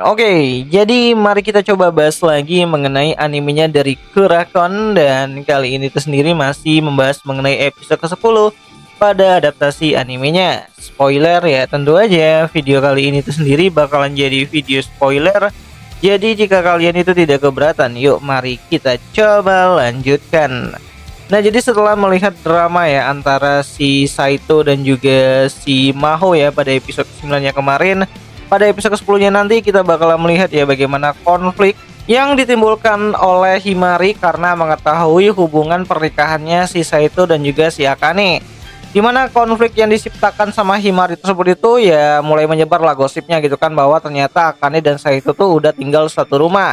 Oke, jadi mari kita coba bahas lagi mengenai animenya dari Kurakon, dan kali ini tuh sendiri masih membahas mengenai episode ke-10 pada adaptasi animenya. Spoiler ya, tentu aja video kali ini tuh sendiri bakalan jadi video spoiler. Jadi jika kalian itu tidak keberatan, yuk mari kita coba lanjutkan. Nah, jadi setelah melihat drama ya antara si Saito dan juga si Maho ya pada episode 9-nya kemarin, pada episode ke-10-nya nanti kita bakalan melihat ya bagaimana konflik yang ditimbulkan oleh Himari karena mengetahui hubungan pernikahannya si Saito dan juga si Akane. Dimana konflik yang diciptakan sama Himari tersebut itu ya mulai menyebar lah gosipnya gitu kan, bahwa ternyata Akane dan Saito tuh udah tinggal satu rumah.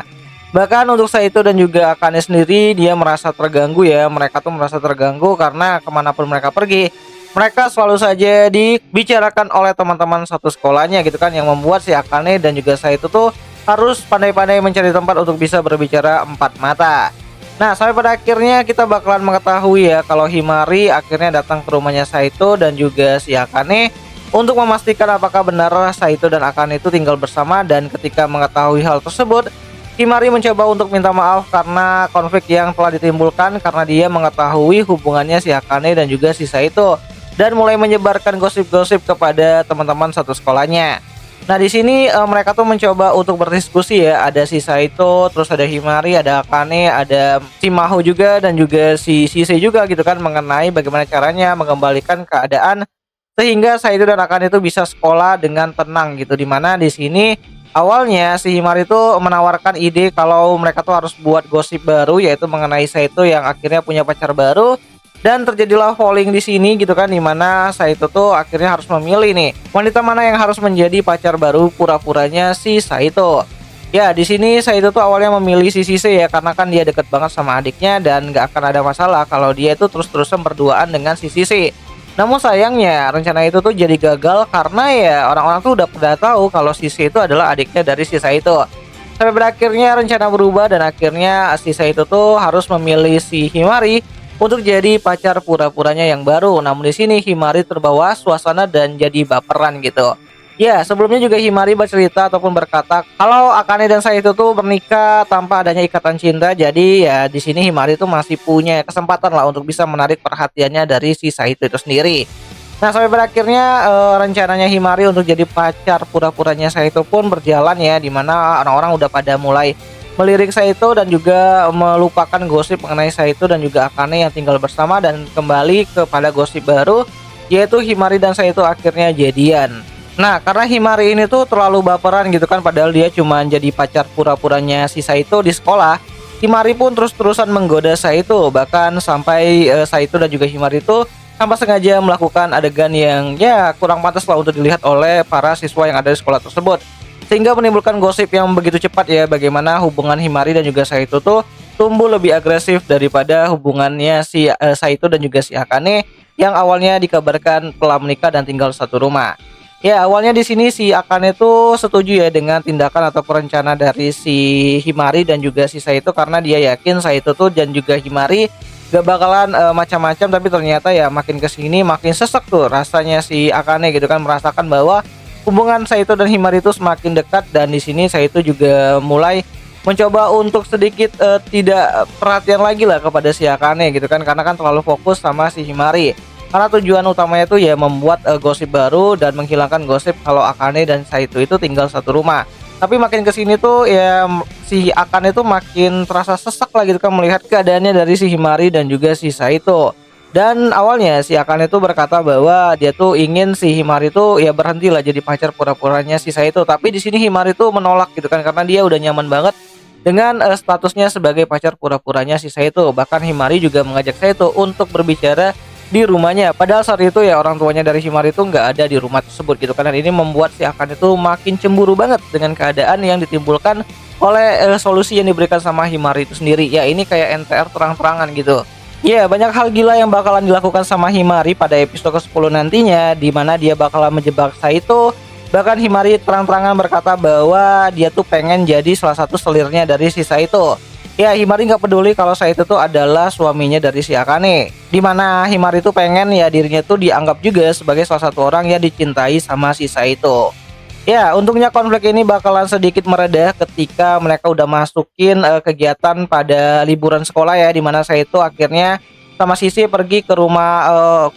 Bahkan untuk Saito dan juga Akane sendiri dia merasa terganggu ya, mereka tuh merasa terganggu karena kemanapun mereka pergi, mereka selalu saja dibicarakan oleh teman-teman satu sekolahnya gitu kan, yang membuat si Akane dan juga Saito tuh harus pandai-pandai mencari tempat untuk bisa berbicara empat mata. Nah, sampai pada akhirnya kita bakalan mengetahui ya kalau Himari akhirnya datang ke rumahnya Saito dan juga si Akane untuk memastikan apakah benar Saito dan Akane itu tinggal bersama. Dan ketika mengetahui hal tersebut, Himari mencoba untuk minta maaf karena konflik yang telah ditimbulkan karena dia mengetahui hubungannya si Akane dan juga si Saito, dan mulai menyebarkan gosip-gosip kepada teman-teman satu sekolahnya. Nah, di sini mereka tuh mencoba untuk berdiskusi ya. Ada si Saito, terus ada Himari, ada Akane, ada si Maho juga, dan juga si Shisei juga gitu kan, mengenai bagaimana caranya mengembalikan keadaan sehingga Saito dan Akane itu bisa sekolah dengan tenang gitu. Dimana di sini awalnya si Himari itu menawarkan ide kalau mereka tuh harus buat gosip baru, yaitu mengenai Saito yang akhirnya punya pacar baru. Dan terjadilah falling di sini gitu kan, dimana Saito tuh akhirnya harus memilih nih wanita mana yang harus menjadi pacar baru pura-puranya si Saito. Ya, di sini Saito tuh awalnya memilih si Shisei ya, karena kan dia deket banget sama adiknya dan gak akan ada masalah kalau dia itu terus-terusan berduaan dengan si Shisei. Namun sayangnya rencana itu tuh jadi gagal karena ya orang-orang tuh udah pada tahu kalau Shisei itu adalah adiknya dari si Saito. Sampai berakhirnya rencana berubah dan akhirnya si Saito tuh harus memilih si Himari untuk jadi pacar pura-puranya yang baru. Namun di sini Himari terbawa suasana dan jadi baperan gitu. Ya, sebelumnya juga Himari bercerita ataupun berkata kalau Akane dan Saito tuh bernikah tanpa adanya ikatan cinta. Jadi ya di sini Himari tuh masih punya kesempatan lah untuk bisa menarik perhatiannya dari si Saito itu sendiri. Nah, sampai berakhirnya rencananya Himari untuk jadi pacar pura-puranya Saito pun berjalan ya, dimana orang-orang udah pada mulai melirik Saito dan juga melupakan gosip mengenai Saito dan juga Akane yang tinggal bersama, dan kembali kepada gosip baru, yaitu Himari dan Saito akhirnya jadian. Nah, karena Himari ini tuh terlalu baperan gitu kan, padahal dia cuma jadi pacar pura-puranya si Saito di sekolah. Himari pun terus-terusan menggoda Saito, bahkan sampai Saito dan juga Himari itu tanpa sengaja melakukan adegan yang ya kurang pantas lah untuk dilihat oleh para siswa yang ada di sekolah tersebut, sehingga menimbulkan gosip yang begitu cepat ya, bagaimana hubungan Himari dan juga Saito tuh tumbuh lebih agresif daripada hubungannya si Saito dan juga si Akane yang awalnya dikabarkan telah menikah dan tinggal satu rumah. Ya, awalnya di sini si Akane tuh setuju ya dengan tindakan atau rencana dari si Himari dan juga si Saito, karena dia yakin Saito tuh dan juga Himari gak bakalan macam-macam. Tapi ternyata ya makin kesini makin sesek tuh rasanya si Akane gitu kan, merasakan bahwa hubungan Saito dan Himari itu semakin dekat. Dan di sini Saito juga mulai mencoba untuk sedikit tidak perhatian lagi lah kepada si Akane gitu kan, karena kan terlalu fokus sama si Himari. Karena tujuan utamanya itu ya membuat gosip baru dan menghilangkan gosip kalau Akane dan Saito itu tinggal satu rumah. Tapi makin kesini tuh ya si Akane itu makin terasa sesak lah gitu kan, melihat keadaannya dari si Himari dan juga si Saito. Dan awalnya si Akane itu berkata bahwa dia tuh ingin si Himari tuh ya berhenti lah jadi pacar pura-puranya si Saito. Tapi di sini Himari tuh menolak gitu kan, karena dia udah nyaman banget dengan statusnya sebagai pacar pura-puranya si Saito. Bahkan Himari juga mengajak Saito untuk berbicara di rumahnya, padahal saat itu ya orang tuanya dari Himari itu nggak ada di rumah tersebut gitu kan. Dan ini membuat si Akane itu makin cemburu banget dengan keadaan yang ditimbulkan oleh solusi yang diberikan sama Himari itu sendiri. Ya, ini kayak NTR terang-terangan gitu. Ya, banyak hal gila yang bakalan dilakukan sama Himari pada episode ke-10 nantinya, dimana dia bakalan menjebak Saito. Bahkan Himari terang-terangan berkata bahwa dia tuh pengen jadi salah satu selirnya dari si Saito. Ya, Himari nggak peduli kalau Saito itu adalah suaminya dari si Akane, dimana Himari tuh pengen ya dirinya tuh dianggap juga sebagai salah satu orang yang dicintai sama si Saito. Ya, untungnya konflik ini bakalan sedikit mereda ketika mereka udah masukin kegiatan pada liburan sekolah ya, di mana Saito akhirnya sama Sisi pergi ke rumah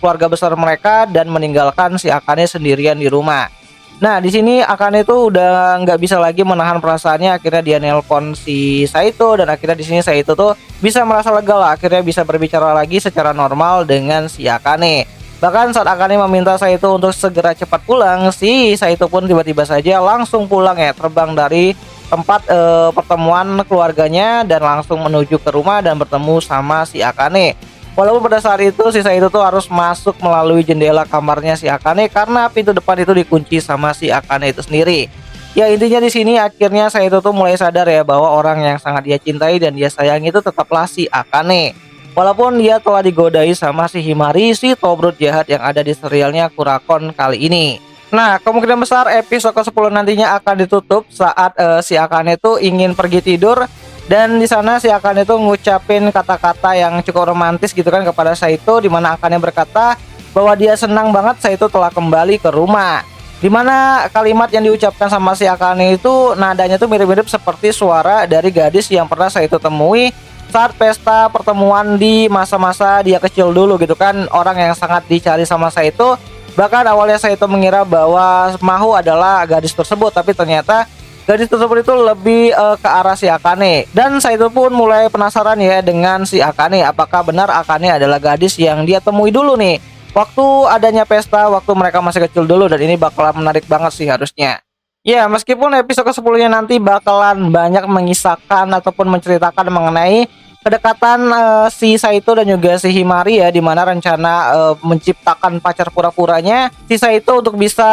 keluarga besar mereka dan meninggalkan si Akane sendirian di rumah. Nah, di sini Akane tuh udah nggak bisa lagi menahan perasaannya, akhirnya dia nelpon si Saito dan akhirnya di sini Saito tuh bisa merasa lega lah, akhirnya bisa berbicara lagi secara normal dengan si Akane. Bahkan saat Akane meminta Saito untuk segera cepat pulang, si Saito pun tiba-tiba saja langsung pulang ya, terbang dari tempat pertemuan keluarganya dan langsung menuju ke rumah dan bertemu sama si Akane. Walaupun pada saat itu si Saito tuh harus masuk melalui jendela kamarnya si Akane karena pintu depan itu dikunci sama si Akane itu sendiri. Ya intinya di sini akhirnya Saito tuh mulai sadar ya bahwa orang yang sangat dia cintai dan dia sayangi itu tetaplah si Akane. Walaupun dia telah digodai sama si Himari, si Tobrut jahat yang ada di serialnya Kurakon kali ini. Nah, kemungkinan besar episode ke-10 nantinya akan ditutup saat si Akane itu ingin pergi tidur dan di sana si Akane itu ngucapin kata-kata yang cukup romantis gitu kan kepada Saito, di mana Akane berkata bahwa dia senang banget Saito telah kembali ke rumah. Dimana kalimat yang diucapkan sama si Akane itu nadanya tuh mirip-mirip seperti suara dari gadis yang pernah Saito temui saat pesta pertemuan di masa-masa dia kecil dulu gitu kan, orang yang sangat dicari sama Saito. Bahkan awalnya Saito mengira bahwa Mahu adalah gadis tersebut, tapi ternyata gadis tersebut itu lebih ke arah si Akane. Dan Saito pun mulai penasaran ya dengan si Akane, apakah benar Akane adalah gadis yang dia temui dulu nih waktu adanya pesta waktu mereka masih kecil dulu, dan ini bakalan menarik banget sih harusnya. Ya, meskipun episode ke-10-nya nanti bakalan banyak mengisahkan ataupun menceritakan mengenai kedekatan si Saito dan juga si Himari ya, dimana rencana menciptakan pacar pura-puranya si Saito untuk bisa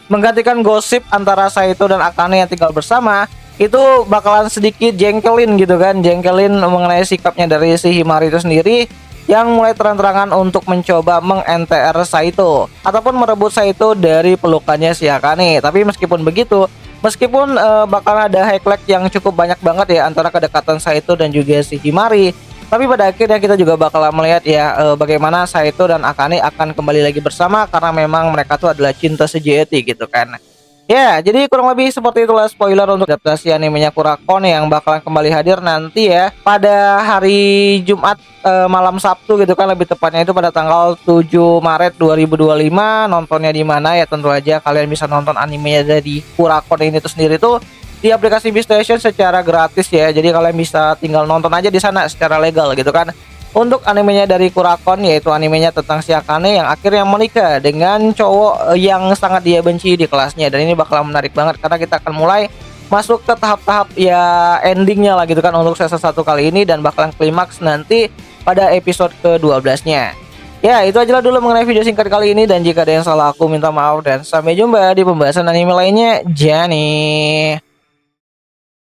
menggantikan gosip antara Saito dan Akane yang tinggal bersama, itu bakalan sedikit jengkelin gitu kan, jengkelin mengenai sikapnya dari si Himari itu sendiri yang mulai terang-terangan untuk mencoba meng-NTR Saito ataupun merebut Saito dari pelukannya si Akane. Tapi meskipun begitu, meskipun bakal ada highlight yang cukup banyak banget ya antara kedekatan Saito dan juga si Himari, tapi pada akhirnya kita juga bakal melihat ya bagaimana Saito dan Akane akan kembali lagi bersama karena memang mereka tuh adalah cinta sejati gitu kan. Ya, jadi kurang lebih seperti itulah spoiler untuk adaptasi animenya Kurakon yang bakalan kembali hadir nanti ya pada hari Jumat malam Sabtu gitu kan, lebih tepatnya itu pada tanggal 7 Maret 2025. Nontonnya di mana ya, tentu aja kalian bisa nonton animenya dari Kurakon ini tuh sendiri tuh di aplikasi Beastation secara gratis ya. Jadi kalian bisa tinggal nonton aja di sana secara legal gitu kan. Untuk animenya dari Kurakon, yaitu animenya tentang si Akane yang akhirnya menikah dengan cowok yang sangat dia benci di kelasnya. Dan ini bakal menarik banget karena kita akan mulai masuk ke tahap-tahap ya endingnya lah gitu kan untuk season 1 kali ini, dan bakalan klimaks nanti pada episode ke-12-nya. Ya, itu aja lah dulu mengenai video singkat kali ini, dan jika ada yang salah aku minta maaf dan sampai jumpa di pembahasan anime lainnya. Jani.